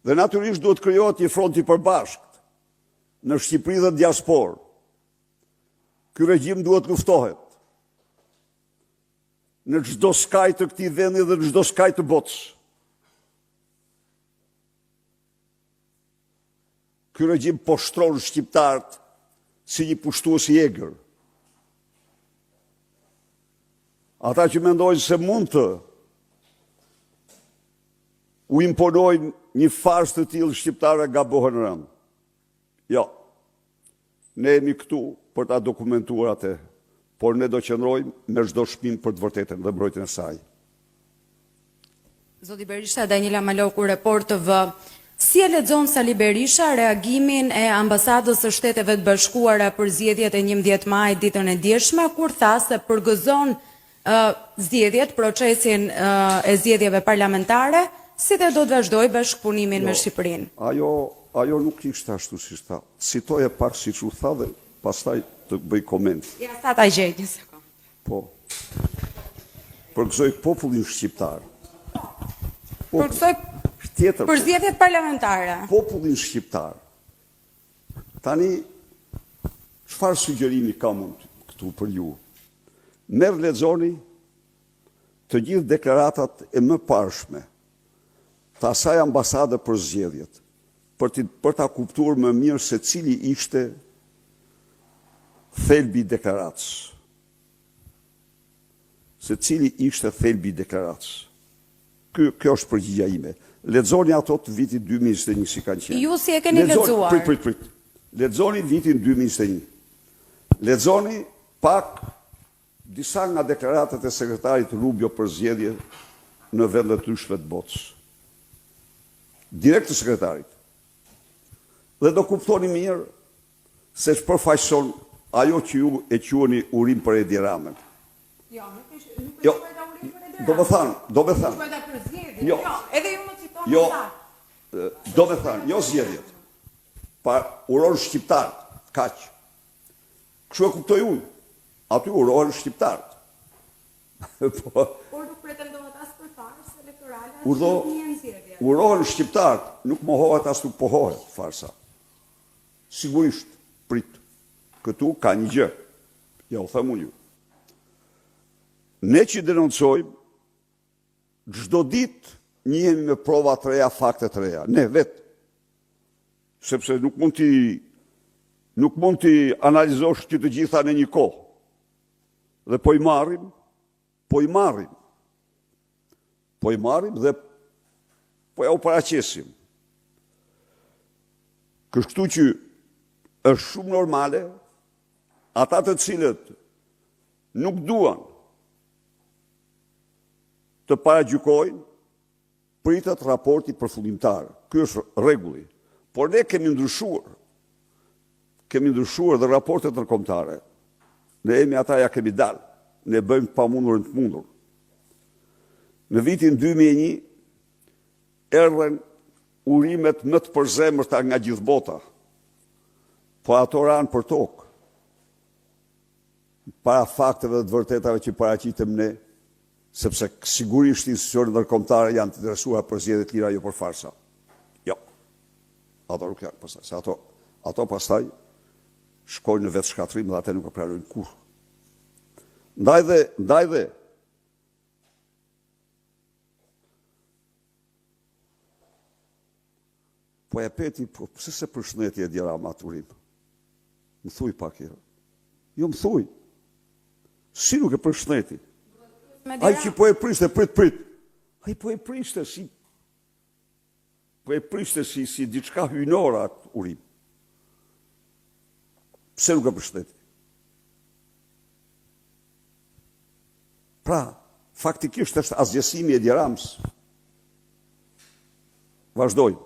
Dhe natyrisht duhet krijohet një front i përbashkët në Shqipëri dhe diasporë. Ky regjim duhet luftohet në çdo skaj të këtij vendi dhe në çdo skaj të botës. Ky regjim po shtron shqiptarët si një pushtues i egër. Ata që mendojnë se mund të u imponojnë një farës të tillë shqiptarë gabohen rënd. Jo. Ne jemi këtu për ta dokumentuar atë, por ne do qëndrojmë me çdo shpinë për të vërtetën dhe mbrojtjen e saj. Zoti Berisha, Daniela Maloku, Report TV. Si e lexon Sali Berisha reagimin e ambasadës së Shteteve të Bashkuara për zgjedhjet e 11 majit ditën e djeshme, kur tha se përgëzon zgjedhjet, procesin e zgjedhjeve parlamentare, si dhe do të vazhdoj bashkëpunimin me Shqipërinë. Ajo nuk ishte ashtu si tha. Citoje pak siç u tha dhe pastaj të bëj koment. Ja sa ta gjej një sekond. Po. Përgëzoj popullin shqiptar. Përgëzoj për zgjedhjet parlamentare. Popullin shqiptar. Tani çfarë sugjerimi kam unë këtu për ju? Merr lexoni të gjithë deklaratat e mëparshme të asaj ambasade për zgjedhjet, për ta kuptuar më mirë se cili ishte thelbi i deklaratës. Se cili ishte thelbi i deklaratës. Kjo është përgjigjja ime. Lexoni ato të vitit 2021 si kanë qenë. Ju si e keni lexuar? Prit. Lexoni vitin 2021. Lexoni pak disa nga deklaratat e sekretarit Rubio për zgjedhje në vendet ndryshme të botës. Direkt të sekretarit. Dhe do kuptoni mirë se ç'përfaqëson ajo që ju e quheni urim për Edi Ramën. Jo, nuk është urim për Edi Ramën. Do me thënë. Jo, edhe ju më citoni. Jo, do me thënë, jo zgjedhjet. Pa uron shqiptarët, kaq. Kështu e kuptoj unë. Aty urohen shqiptarët. Por nuk pretendohet as për farës elektorale, as për një zgjedhje. Urohen shqiptarët, nuk mohohet as nuk pohohet farsa. Sigurisht, prit. Këtu ka një gjë. Ja u them unë ju. Ne që denoncojmë, çdo ditë njihemi me prova të reja, fakte të reja. Ne vetë. Sepse nuk mund t'i analizosh që të gjitha në një kohë. Dhe po i marrim dhe po ja u paraqesim. Kështu që është shumë normale ata të cilët nuk duan të paragjykojnë, pritet raporti përfundimtar. Ky është rregulli. Por ne kemi ndryshuar. Kemi ndryshuar dhe raportet ndërkombëtare. Ne jemi ata ja kemi dalë. Ne bëjmë pamundurin të mundur. Në vitin 2001 erdhen urimet më të përzemërta nga gjithë bota. Po ato ranë për tokë. Para fakteve dhe të vërtetave që paraqitëm ne, sepse sigurisht institucionet ndërkombëtare janë të interesuar për zgjedhje të lira, jo për farsa. Jo. Ato nuk janë pastaj. Se ato pastaj shkojnë në vetë shkatrim dhe atë nuk e pranojnë kurrë. Ndaj dhe po e peti, pse se përshëndetje Edi Rama aturim? Më thuj pak herë. Jo më thuj. Si nuk e përshëndeti? Ai që po e prishte, prit. Ai po e prishte si diçka hyjnore atë urim. Pse nuk e përshëndeti? Pra, faktikisht është asgjësimi Edi Ramës. Vazhdojmë.